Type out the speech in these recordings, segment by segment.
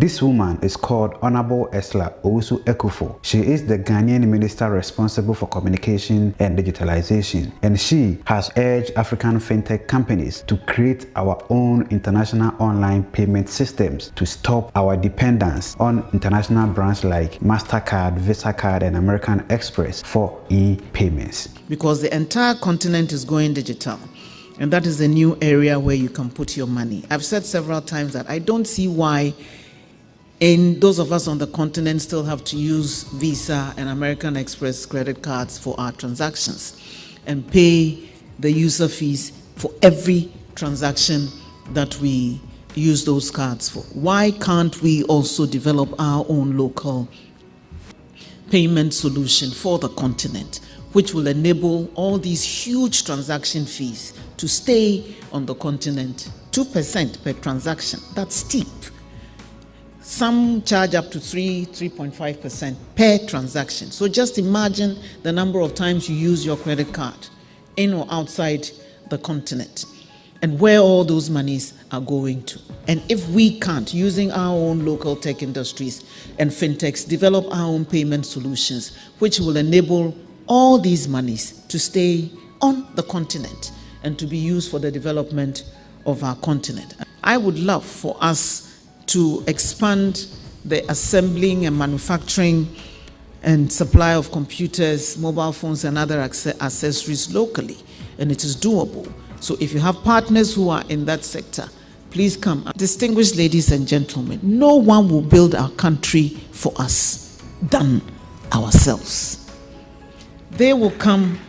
This woman is called Hon Ursula Owusu Ekuful. She is the Ghanaian minister responsible for communication and digitalization, and she has urged African FinTech companies to create our own international online payment systems to stop our dependence on international brands like MasterCard, Visa card, and American Express for e-payments. Because the entire continent is going digital, and that is a new area where you can put your money. I've said several times that I don't see why those of us on the continent still have to use Visa and American Express credit cards for our transactions and pay the user fees for every transaction that we use those cards for. Why can't we also develop our own local payment solution for the continent, which will enable all these huge transaction fees to stay on the continent? 2% per transaction, that's steep. Some charge up to 3.5% per transaction. So just imagine the number of times you use your credit card in or outside the continent, and where all those monies are going to. And if we can't, using our own local tech industries and fintechs, develop our own payment solutions, which will enable all these monies to stay on the continent and to be used for the development of our continent. I would love for us to expand the assembling and manufacturing and supply of computers, mobile phones, and other accessories locally, and it is doable. So if you have partners who are in that sector, please come. Distinguished ladies and gentlemen, no one will build our country for us than ourselves. They will come.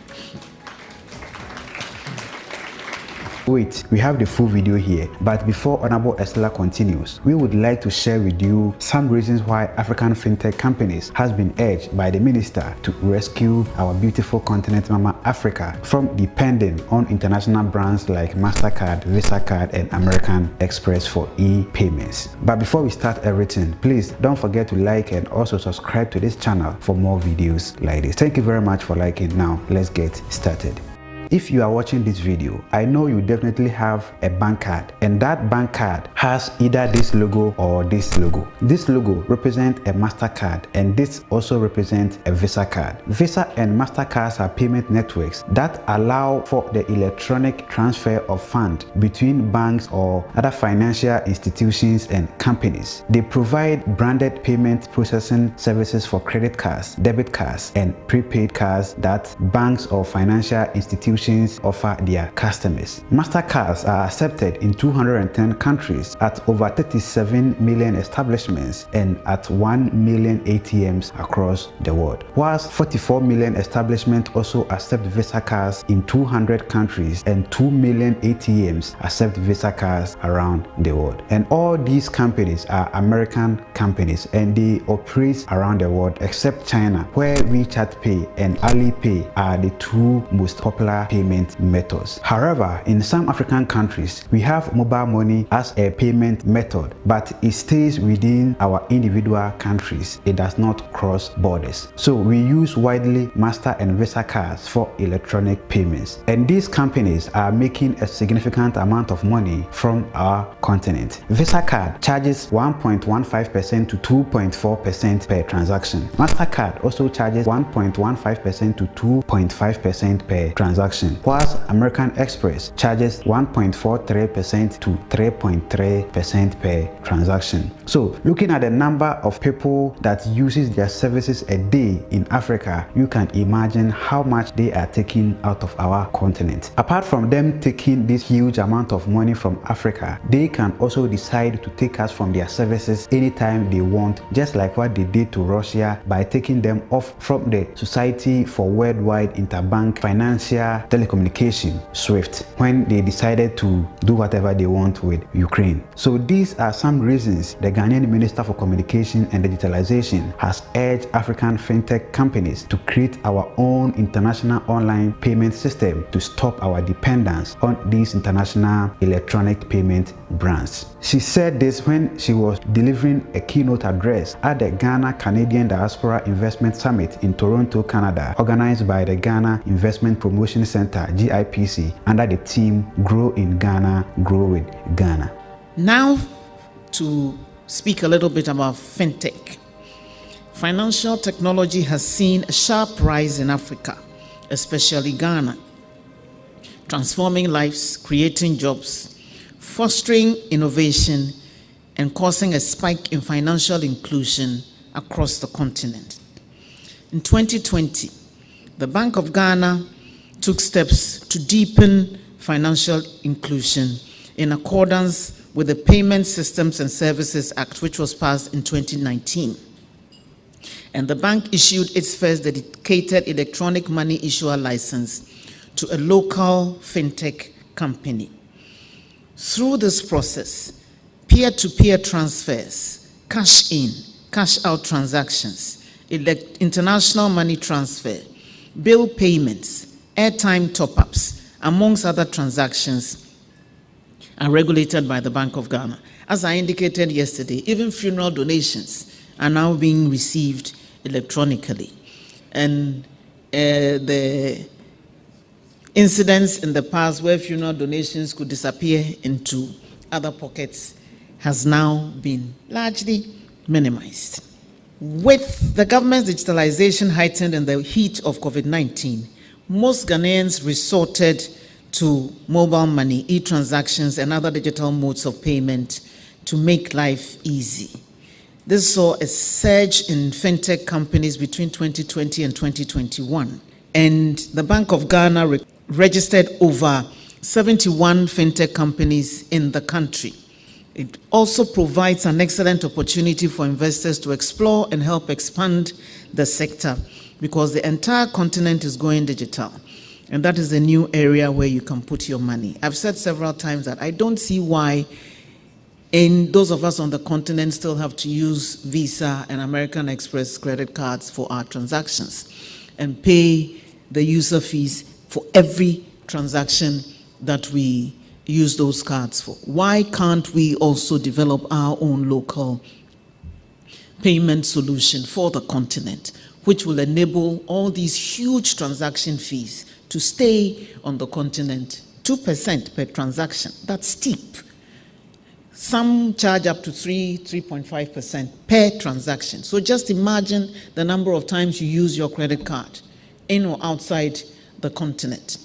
Wait, we have the full video here, but before Hon Ursula continues, we would like to share with you some reasons why African FinTech companies has been urged by the minister to rescue our beautiful continent Mama Africa from depending on international brands like MasterCard, Visa card, and American Express for e-payments. But before we start everything, please don't forget to like and also subscribe to this channel for more videos like this. Thank you very much for liking. Now let's get started. If you are watching this video, I know you definitely have a bank card, and that bank card has either this logo or this logo. This logo represents a MasterCard, and this also represents a Visa card. Visa and MasterCards are payment networks that allow for the electronic transfer of funds between banks or other financial institutions and companies. They provide branded payment processing services for credit cards, debit cards, and prepaid cards that banks or financial institutions offer their customers. MasterCards are accepted in 210 countries at over 37 million establishments and at 1 million ATMs across the world, whilst 44 million establishments also accept Visa cards in 200 countries and 2 million ATMs accept Visa cards around the world. And all these companies are American companies, and they operate around the world except China, where WeChat Pay and Alipay are the two most popular payment methods. However, in some African countries, we have mobile money as a payment method, but it stays within our individual countries. It does not cross borders. So we use widely Master and Visa cards for electronic payments. And these companies are making a significant amount of money from our continent. Visa card charges 1.15% to 2.4% per transaction. MasterCard also charges 1.15% to 2.5% per transaction, whilst American Express charges 1.43% to 3.3% per transaction. So looking at the number of people that uses their services a day in Africa, you can imagine how much they are taking out of our continent. Apart from them taking this huge amount of money from Africa, they can also decide to take us from their services anytime they want, just like what they did to Russia by taking them off from the Society for Worldwide Interbank Financial Telecommunication, SWIFT, when they decided to do whatever they want with Ukraine. So these are some reasons the Ghanaian Minister for Communication and Digitalization has urged African FinTech companies to create our own international online payment system to stop our dependence on these international electronic payment brands. She said this when she was delivering a keynote address at the Ghana Canadian Diaspora Investment Summit in Toronto, Canada, organized by the Ghana Investment Promotion Center, GIPC, under the theme Grow in Ghana, Grow with Ghana. Now to speak a little bit about FinTech. Financial technology has seen a sharp rise in Africa, especially Ghana, transforming lives, creating jobs, fostering innovation, and causing a spike in financial inclusion across the continent. In 2020, the Bank of Ghana took steps to deepen financial inclusion in accordance with the Payment Systems and Services Act, which was passed in 2019. And the bank issued its first dedicated electronic money issuer license to a local fintech company. Through this process, peer-to-peer transfers, cash in, cash out transactions, international money transfer, bill payments, airtime top-ups, amongst other transactions, are regulated by the Bank of Ghana. As I indicated yesterday, even funeral donations are now being received electronically. And the incidents in the past where funeral donations could disappear into other pockets has now been largely minimized. With the government's digitalization heightened in the heat of COVID-19, most Ghanaians resorted to mobile money, e-transactions, and other digital modes of payment to make life easy. This saw a surge in fintech companies between 2020 and 2021, and the Bank of Ghana registered over 71 fintech companies in the country. It also provides an excellent opportunity for investors to explore and help expand the sector, because the entire continent is going digital, and that is a new area where you can put your money. I've said several times that I don't see why those of us on the continent still have to use Visa and American Express credit cards for our transactions and pay the user fees for every transaction that we use those cards for. Why can't we also develop our own local payment solution for the continent, which will enable all these huge transaction fees to stay on the continent? 2% per transaction, that's steep. Some charge up to 3.5% per transaction. So just imagine the number of times you use your credit card in or outside the continent,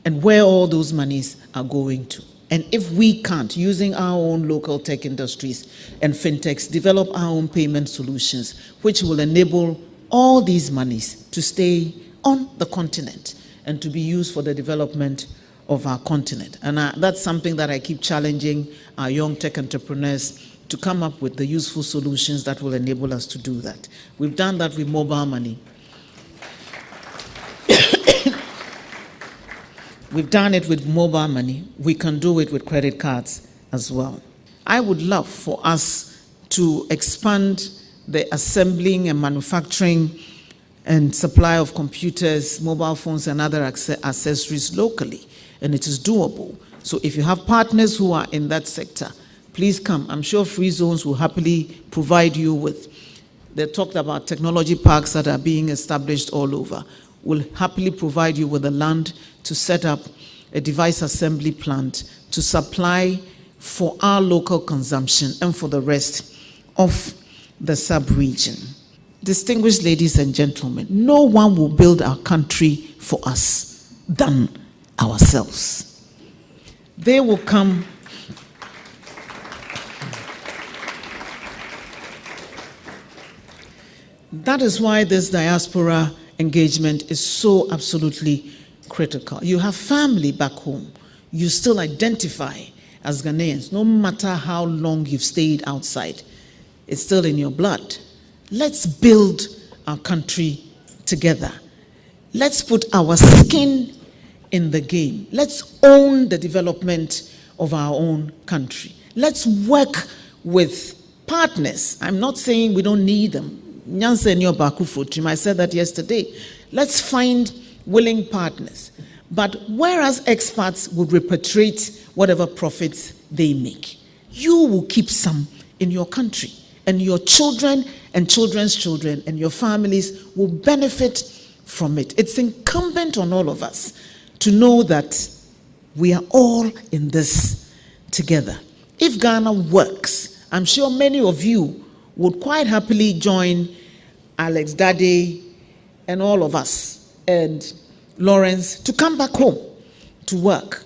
and where all those monies are going to. And if we can't, using our own local tech industries and fintechs, develop our own payment solutions, which will enable all these monies to stay on the continent and to be used for the development of our continent. And that's something that I keep challenging our young tech entrepreneurs to come up with, the useful solutions that will enable us to do that. We've done that with mobile money. We've done it with mobile money. We can do it with credit cards as well. I would love for us to expand the assembling and manufacturing and supply of computers, mobile phones, and other accessories locally, and it is doable. So if you have partners who are in that sector, please come. I'm sure Free Zones will happily provide you with. They talked about technology parks that are being established all over. Will happily provide you with the land to set up a device assembly plant to supply for our local consumption and for the rest of the sub-region. Distinguished ladies and gentlemen, no one will build our country for us than ourselves. They will come. That is why this diaspora engagement is so absolutely critical. You have family back home. You still identify as Ghanaians, no matter how long you've stayed outside. It's still in your blood. Let's build our country together. Let's put our skin in the game. Let's own the development of our own country. Let's work with partners. I'm not saying we don't need them. I said that yesterday. Let's find willing partners. But whereas expats will repatriate whatever profits they make, you will keep some in your country, and your children and children's children and your families will benefit from it. It's incumbent on all of us to know that we are all in this together. If Ghana works I'm sure many of you would quite happily join Alex Dade and all of us and Lawrence to come back home to work.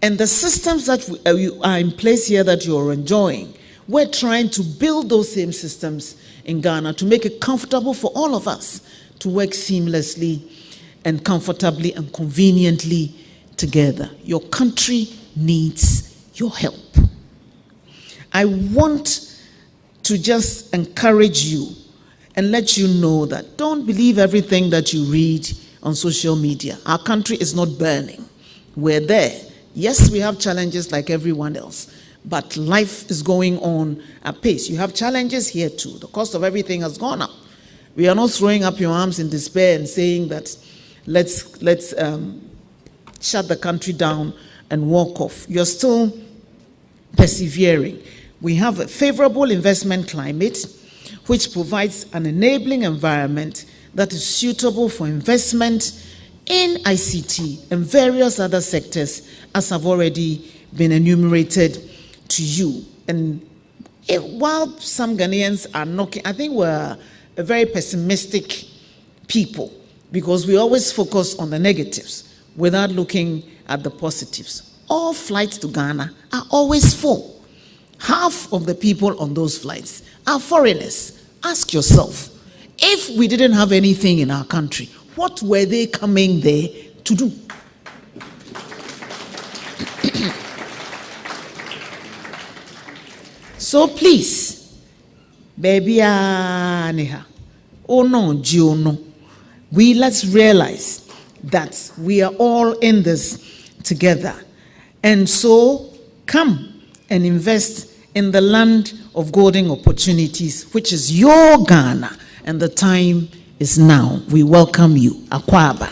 And the systems that are in place here that you're enjoying, we're trying to build those same systems in Ghana to make it comfortable for all of us to work seamlessly and comfortably and conveniently together. Your country needs your help. I want to just encourage you and let you know that don't believe everything that you read on social media. Our country is not burning. We're there. Yes, we have challenges like everyone else, but life is going on at pace. You have challenges here too. The cost of everything has gone up. We are not throwing up your arms in despair and saying that let's shut the country down and walk off. You're still persevering. We have a favorable investment climate which provides an enabling environment that is suitable for investment in ICT and various other sectors, as have already been enumerated to you. And while some Ghanaians are knocking, I think we're a very pessimistic people because we always focus on the negatives without looking at the positives. All flights to Ghana are always full. Half of the people on those flights are foreigners. Ask yourself, if we didn't have anything in our country, what were they coming there to do? So please, baby, oh no, Giono, let's realize that we are all in this together. And so come and invest in the land of golden opportunities, which is your Ghana, and the time is now. We welcome you. Akwaba.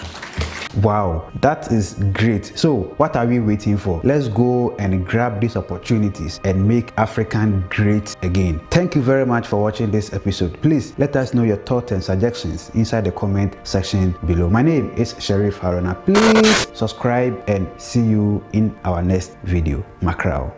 Wow, that is great. So what are we waiting for? Let's go and grab these opportunities and make African great again. Thank you very much for watching this episode. Please let us know your thoughts and suggestions inside the comment section below. My name is Sheriff Haruna. Please subscribe and see you in our next video. Mackerel.